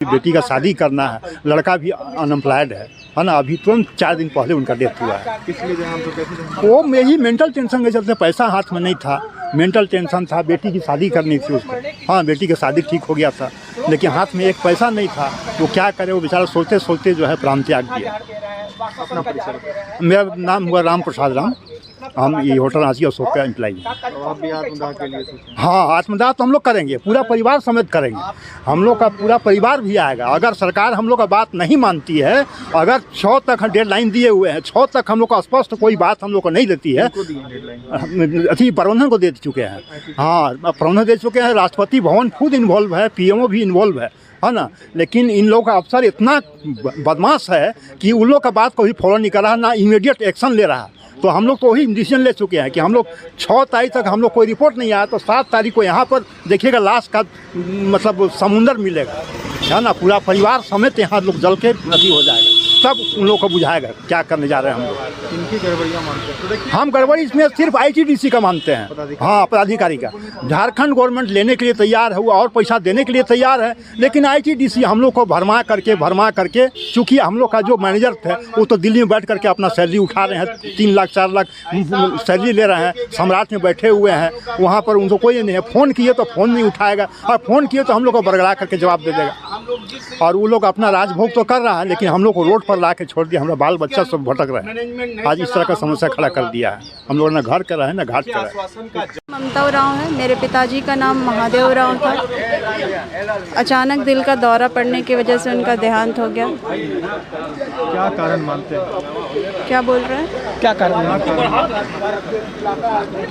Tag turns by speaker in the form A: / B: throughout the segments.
A: बेटी का शादी करना है, लड़का भी अनएम्प्लॉयड है ना। अभी तुरंत 4 दिन पहले उनका डेथ हुआ है।
B: इसलिए देहांत तो कैसे?
A: वो यही मेंटल टेंशन के चलते, पैसा हाथ में नहीं था, मेंटल टेंशन था, बेटी की शादी करनी थी उसको। हाँ, बेटी की शादी ठीक हो गया था, लेकिन हाथ में एक पैसा नहीं था। वो क्या करे, वो बेचारा सोचते सोचते जो है प्राण त्याग दिया।
B: अपना परिचय?
A: मेरा नाम हुआ राम प्रसाद राम। हम ये होटल रांची अशोक का एम्प्लॉई हैं।
B: तो आप भी आत्मदाह के लिए सोचें?
A: हाँ, आत्मदाह तो हम लोग करेंगे, पूरा परिवार समेत करेंगे। हम लोग का पूरा परिवार भी आएगा। अगर सरकार हम लोग का बात नहीं मानती है, अगर 6 तक डेडलाइन दिए हुए हैं, 6 तक हम लोग का स्पष्ट कोई बात हम लोग को नहीं देती है। अति प्रबंधन को दे चुके हैं। हाँ, प्रबंधन दे चुके हैं, राष्ट्रपति भवन खुद इन्वॉल्व है, पीएमओ भी इन्वॉल्व है ना। लेकिन इन लोगों का अफसर इतना बदमाश है कि उन लोग का बात को भी फॉलो नहीं कर रहा, ना इमीडिएट एक्शन ले रहा। तो हम लोग तो वही डिसीजन ले चुके हैं कि हम लोग 6 तारीख तक हम लोग कोई रिपोर्ट नहीं आया तो 7 तारीख को यहाँ पर देखिएगा लाश का मतलब समुंदर मिलेगा, है ना। पूरा परिवार समेत यहाँ लोग जल के नदी हो जाएगा, सब उन लोग को बुझाएगा क्या करने जा रहे हैं हम लोग।
B: इनकी गड़बड़ियाँ मानते हैं?
A: हम गड़बड़ी इसमें सिर्फ ITDC का मानते हैं। हाँ, पदाधिकारी का। झारखंड गवर्नमेंट लेने के लिए तैयार है, वो और पैसा देने के लिए तैयार है, लेकिन ITDC हम लोग को भरमा करके चूँकि हम लोग का जो मैनेजर थे वो तो दिल्ली में बैठ करके अपना सैलरी उठा रहे हैं, 3 लाख 4 लाख सैलरी ले रहे हैं, सम्राट में बैठे हुए हैं। वहाँ पर उनको कोई नहीं है, फ़ोन किए तो फ़ोन नहीं उठाएगा, और फ़ोन किए तो हम लोग को बरगला करके जवाब दे देगा। और वो लोग अपना राजभोग तो कर रहा है, लेकिन हम लोग को रोड पर ला के छोड़ दिया। हमारा बाल बच्चा सब भटक रहे हैं। आज इस तरह का समस्या खड़ा कर दिया है। हम लोगों ने घर करा है ना घाट करा है।
C: ममता उरांव है। मेरे पिताजी का नाम महादेव उरांव था। अचानक दिल का दौरा पड़ने की वजह से उनका देहांत हो गया।
B: क्या कारण मानते हैं?
C: क्या बोल रहे हैं?
D: क्या कारण?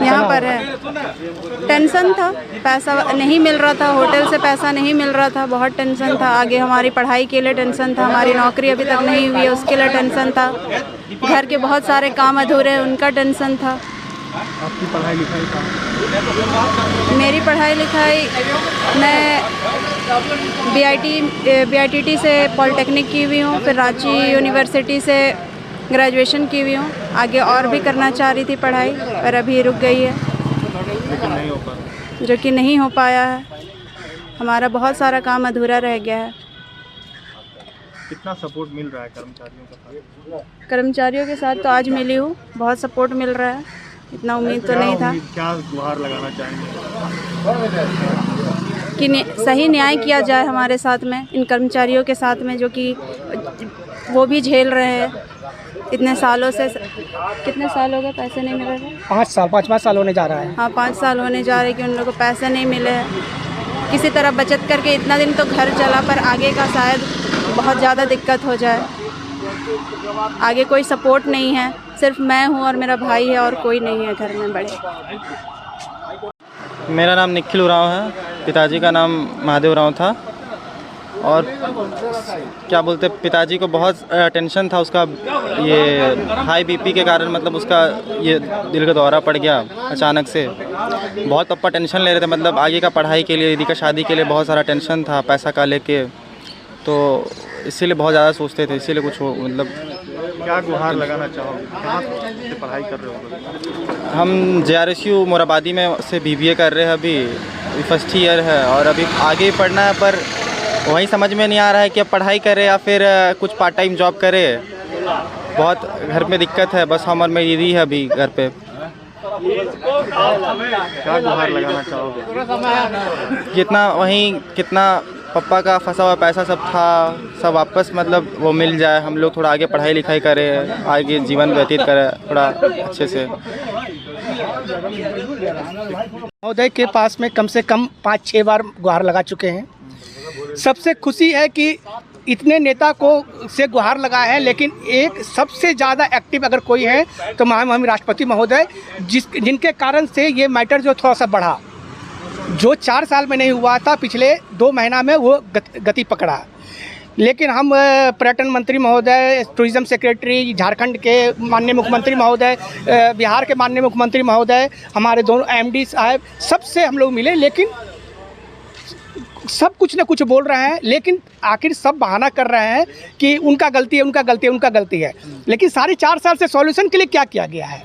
C: यहाँ पर है, टेंशन था, पैसा नहीं मिल रहा था, होटल से पैसा नहीं मिल रहा था, बहुत टेंशन था। आगे हमारी पढ़ाई के लिए टेंशन था, हमारी नौकरी अभी तक नहीं हुई है उसके लिए टेंशन था, घर के बहुत सारे काम अधूरे हैं उनका टेंशन था।
B: आपकी पढ़ाई लिखाई कहाँ?
C: मेरी पढ़ाई लिखाई मैं BITT से पॉलिटेक्निक की हुई हूँ, फिर रांची यूनिवर्सिटी से ग्रेजुएशन की हुई हूँ। आगे और भी करना चाह रही थी पढ़ाई, पर अभी रुक गई है,
B: लेकिन नहीं हो पा,
C: जो कि नहीं हो पाया है। हमारा बहुत सारा काम अधूरा रह गया है।
B: कितना सपोर्ट मिल रहा है कर्मचारियों का?
C: कर्मचारियों के साथ तो आज मिली हूँ, बहुत सपोर्ट मिल रहा है, इतना उम्मीद तो नहीं था।
B: क्या गुहार लगाना चाहेंगे
C: कि सही न्याय किया जाए हमारे साथ में, इन कर्मचारियों के साथ में, जो कि वो भी झेल रहे हैं इतने सालों से। कितने साल हो गए पैसे नहीं मिल रहे?
D: 5 साल होने जा रहा है।
C: हाँ, 5 साल होने जा रहे कि उन लोगों को पैसे नहीं मिले हैं। किसी तरह बचत करके इतना दिन तो घर चला, पर आगे का शायद बहुत ज़्यादा दिक्कत हो जाए। आगे कोई सपोर्ट नहीं है, सिर्फ मैं हूँ और मेरा भाई है, और कोई नहीं है घर में बड़े।
E: मेरा नाम निखिल उरांव है। पिताजी का नाम महादेव उरांव था। और क्या बोलते, पिताजी को बहुत टेंशन था उसका, ये हाई BP के कारण, मतलब उसका ये दिल का दौरा पड़ गया अचानक से। बहुत पापा टेंशन ले रहे थे, मतलब आगे का पढ़ाई के लिए, दीदी का शादी के लिए बहुत सारा टेंशन था पैसा का लेके, तो इसीलिए बहुत ज़्यादा सोचते थे, इसीलिए कुछ हो मतलब।
B: क्या गुहार लगाना चाहोगे? कहाँ से पढ़ाई कर रहे हो?
E: हम JRSU मोराबादी में से BBA कर रहे हैं, अभी फर्स्ट ईयर है, और अभी आगे पढ़ना है, पर वही समझ में नहीं आ रहा है कि अब पढ़ाई करें या फिर कुछ पार्ट टाइम जॉब करें। बहुत घर में दिक्कत है, बस हम और मेरी दीदी है अभी घर पे।
B: क्या गुहार लगाना चाहोगे?
E: कितना पापा का फंसा हुआ पैसा सब था, सब वापस मतलब वो मिल जाए, हम लोग थोड़ा आगे पढ़ाई लिखाई करें, आगे जीवन व्यतीत करें थोड़ा अच्छे से।
D: महोदय के पास में कम से कम 5-6 बार गुहार लगा चुके हैं। सबसे खुशी है कि इतने नेता को से गुहार लगा है, लेकिन एक सबसे ज़्यादा एक्टिव अगर कोई है तो हम राष्ट्रपति महोदय, जिनके कारण से ये मैटर जो थोड़ा सा बढ़ा, जो 4 साल में नहीं हुआ था, पिछले 2 महीना में वो गति पकड़ा। लेकिन हम पर्यटन मंत्री महोदय, टूरिज्म सेक्रेटरी, झारखंड के माननीय मुख्यमंत्री महोदय, बिहार के माननीय मुख्यमंत्री महोदय, हमारे दोनों MD साहब, सबसे हम लोग मिले, लेकिन सब कुछ न कुछ बोल रहे हैं, लेकिन आखिर सब बहाना कर रहे हैं कि उनका गलती है, उनका गलती है, उनका गलती है। लेकिन साढ़े 4 साल से सॉल्यूशन के लिए क्या किया गया है?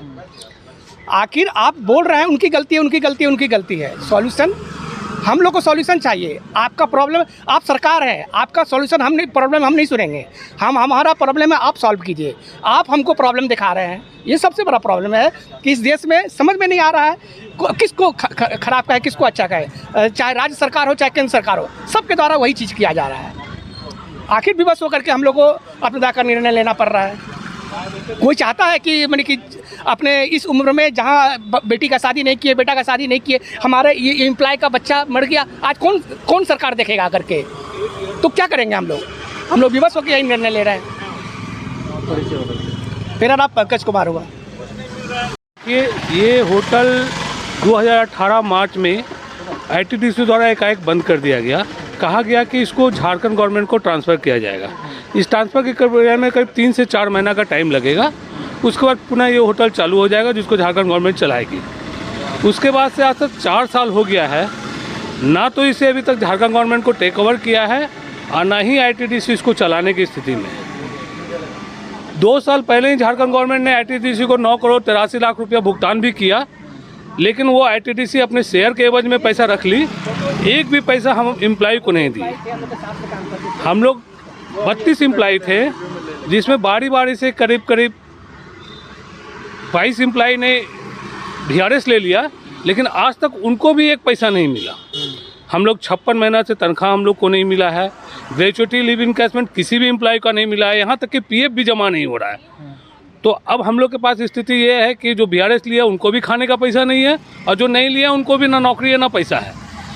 D: आखिर आप बोल रहे हैं उनकी गलती है, उनकी गलती है, उनकी गलती है। सॉल्यूशन हम लोग को सॉल्यूशन चाहिए। आपका प्रॉब्लम, आप सरकार है, आपका सॉल्यूशन हम नहीं, प्रॉब्लम हम नहीं सुनेंगे। हमारा प्रॉब्लम है, आप सॉल्व कीजिए। आप हमको प्रॉब्लम दिखा रहे हैं, ये सबसे बड़ा प्रॉब्लम है कि इस देश में समझ में नहीं आ रहा है किसको खराब कहे, किसको अच्छा कहे। चाहे राज्य सरकार हो, चाहे केंद्र सरकार हो, सबके द्वारा वही चीज़ किया जा रहा है। आखिर विवश होकर के हम लोग को अपना का निर्णय लेना पड़ रहा है। कोई चाहता है कि मैंने कि अपने इस उम्र में जहाँ बेटी का शादी नहीं किए, बेटा का शादी नहीं किए, हमारे ये एम्प्लॉय का बच्चा मर गया, आज कौन सरकार देखेगा करके? तो क्या करेंगे हम लोग विवश होकर यही निर्णय ले रहे हैं। मेरा नाम पंकज कुमार हुआ।
F: ये होटल 2018 मार्च में ITDC द्वारा एकाएक बंद कर दिया गया। कहा गया कि इसको झारखंड गवर्नमेंट को ट्रांसफ़र किया जाएगा। इस ट्रांसफ़र की प्रक्रिया में करीब 3 से 4 महीना का टाइम लगेगा। उसके बाद पुनः ये होटल चालू हो जाएगा, जिसको झारखंड गवर्नमेंट चलाएगी। उसके बाद से आज तक 4 साल हो गया है, ना तो इसे अभी तक झारखंड गवर्नमेंट को टेक ओवर किया है और ना ही ITDC इसको चलाने की स्थिति में। 2 साल पहले ही झारखंड गवर्नमेंट ने ITDC को 9 करोड़ 83 लाख रुपया भुगतान भी किया, लेकिन वो ITDC अपने शेयर के एवज में पैसा रख ली। एक भी पैसा हम एम्प्लॉय को नहीं दिए। हम लोग 32 एम्प्लॉय थे, जिसमें बारी से करीब 22 एम्प्लॉय ने VRS ले लिया, लेकिन आज तक उनको भी एक पैसा नहीं मिला। हम लोग 56 महीना से तनख्वाह हम लोग को नहीं मिला है। ग्रेचुटी लीव इनकैशमेंट किसी भी एम्प्लॉय का नहीं मिला है, यहाँ तक कि PF भी जमा नहीं हो रहा है। तो अब हम लोग के पास स्थिति ये है कि जो VRS लिया उनको भी खाने का पैसा नहीं है, और जो नहीं लिया उनको भी ना नौकरी है ना पैसा है।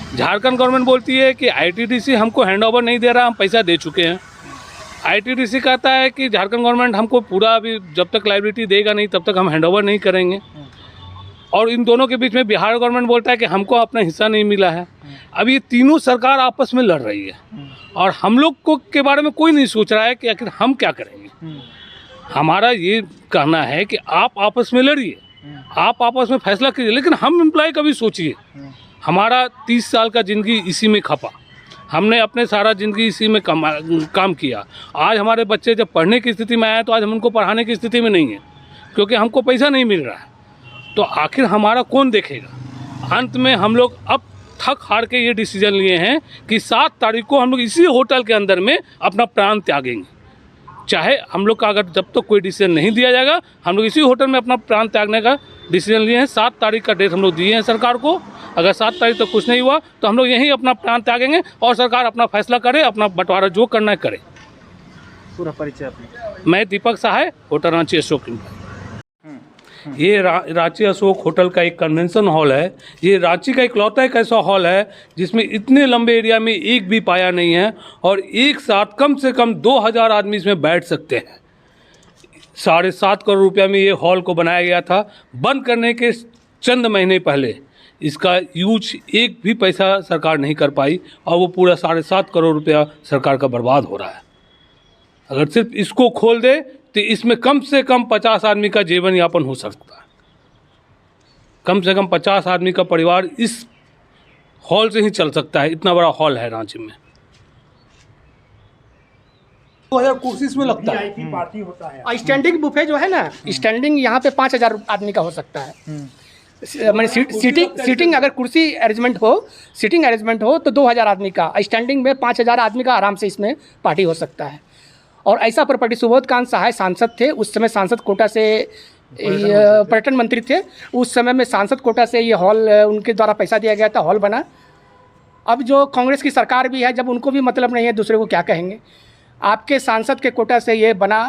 F: झारखंड गवर्नमेंट बोलती है कि ITDC हमको हैंडओवर नहीं दे रहा, हम पैसा दे चुके हैं। ITDC कहता है कि झारखंड गवर्नमेंट हमको पूरा अभी जब तक लायबिलिटी देगा नहीं तब तक हम हैंडओवर नहीं करेंगे। और इन दोनों के बीच में बिहार गवर्नमेंट बोलता है कि हमको अपना हिस्सा नहीं मिला है। अब ये तीनों सरकार आपस में लड़ रही है और हम लोग को के बारे में कोई नहीं सोच रहा है कि आखिर हम क्या करेंगे। हमारा ये कहना है कि आप आपस में लड़िए, आप आपस में फैसला कीजिए, लेकिन हम एम्प्लॉय का भी सोचिए। हमारा 30 साल का ज़िंदगी इसी में खपा, हमने अपने सारा ज़िंदगी इसी में काम किया। आज हमारे बच्चे जब पढ़ने की स्थिति में आए तो आज हम उनको पढ़ाने की स्थिति में नहीं है, क्योंकि हमको पैसा नहीं मिल रहा है। तो आखिर हमारा कौन देखेगा? अंत में हम लोग अब थक हार के ये डिसीजन लिए हैं कि 7 तारीख को हम लोग इसी होटल के अंदर में अपना प्राण त्यागेंगे। चाहे हम लोग का अगर जब तक कोई डिसीजन नहीं दिया जाएगा, हम लोग इसी होटल में अपना प्राण त्यागने का डिसीजन लिए हैं। 7 तारीख का डेट हम लोग दिए हैं सरकार को। अगर 7 तारीख तक कुछ नहीं हुआ तो हम लोग यहीं अपना प्राण त्यागेंगे और सरकार अपना फैसला करे, अपना बंटवारा जो करना है करे।
B: पूरा परिचय अपना।
F: मैं दीपक साहे, होटल रांची अशोक। ये रांची अशोक होटल का एक कन्वेंशन हॉल है। ये रांची का इकलौता एक ऐसा हॉल है जिसमें इतने लंबे एरिया में एक भी पाया नहीं है और एक साथ कम से कम 2000 आदमी इसमें बैठ सकते हैं। 7.5 करोड़ रुपया में ये हॉल को बनाया गया था। बंद करने के चंद महीने पहले इसका यूज एक भी पैसा सरकार नहीं कर पाई और वो पूरा 7.5 करोड़ रुपया सरकार का बर्बाद हो रहा है। अगर सिर्फ इसको खोल दे तो इसमें कम से कम 50 आदमी का जीवन यापन हो सकता है। कम से कम 50 आदमी का परिवार इस हॉल से ही चल सकता है। इतना बड़ा हॉल है रांची में।
D: 2000 कुर्सी इसमें लगता है।
A: पार्टी होता है।
D: स्टैंडिंग बुफे जो है ना, स्टैंडिंग यहाँ पे 5000 आदमी का हो सकता है। मैंने सीटिंग अगर कुर्सी अरेंजमेंट हो, सीटिंग अरेंजमेंट हो तो 2000 आदमी का, स्टैंडिंग में 5000 आदमी का आराम से इसमें पार्टी हो सकता है। और ऐसा प्रॉपर्टी सुबोध कांत सहाय सांसद थे, उस समय सांसद कोटा से पर्यटन मंत्री थे। उस समय में सांसद कोटा से ये हॉल उनके द्वारा पैसा दिया गया था, हॉल बना। अब जो कांग्रेस की सरकार भी है, जब उनको भी मतलब नहीं है, दूसरे को क्या कहेंगे। आपके सांसद के कोटा से ये बना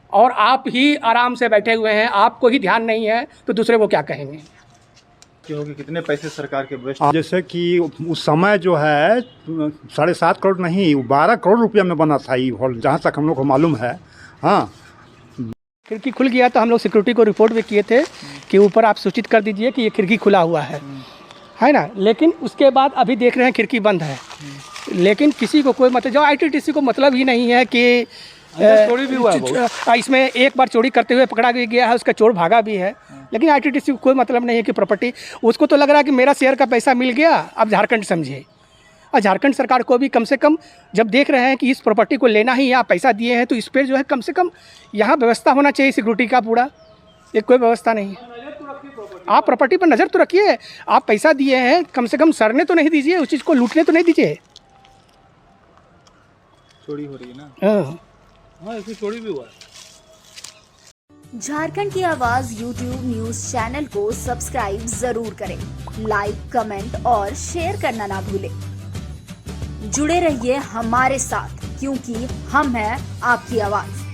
D: और आप ही आराम से बैठे हुए हैं, आपको ही ध्यान नहीं है, तो दूसरे को क्या कहेंगे।
B: क्योंकि कितने पैसे सरकार के वेस्ट।
A: जैसे कि उस समय जो है 7.5 करोड़ नहीं 12 करोड़ रुपया में बना था ये हॉल, जहाँ तक हम लोग को मालूम है। हाँ,
D: खिड़की खुल गया तो हम लोग सिक्योरिटी को रिपोर्ट भी किए थे कि ऊपर आप सूचित कर दीजिए कि ये खिड़की खुला हुआ है ना। लेकिन उसके बाद अभी देख रहे हैं खिड़की बंद है, लेकिन किसी को कोई मतलब, जो ITDC को मतलब ही नहीं है कि चोरी भी हुआ है। इसमें एक बार चोरी करते हुए पकड़ा भी गया है, उसका चोर भागा भी है। लेकिन ITDC को कोई मतलब नहीं है कि प्रॉपर्टी, उसको तो लग रहा है कि मेरा शेयर का पैसा मिल गया, अब झारखंड समझे। और झारखंड सरकार को भी कम से कम जब देख रहे हैं कि इस प्रॉपर्टी को लेना ही, या पैसा दिए हैं, तो इस पर जो है कम से कम यहाँ व्यवस्था होना चाहिए सिक्योरिटी का। पूरा एक कोई व्यवस्था नहीं है। आप प्रॉपर्टी पर नज़र तो रखिए। आप पैसा दिए हैं, कम से कम सड़ने तो नहीं दीजिए, उस चीज़ को लूटने तो नहीं दीजिए।
B: चोरी हो रही है ना।
D: हाँ,
F: हाँ, इसमें चोरी भी हुआ है।
G: झारखंड की आवाज यूट्यूब न्यूज चैनल को सब्सक्राइब जरूर करें, लाइक, कमेंट और शेयर करना ना भूलें। जुड़े रहिए हमारे साथ, क्योंकि हम हैं आपकी आवाज।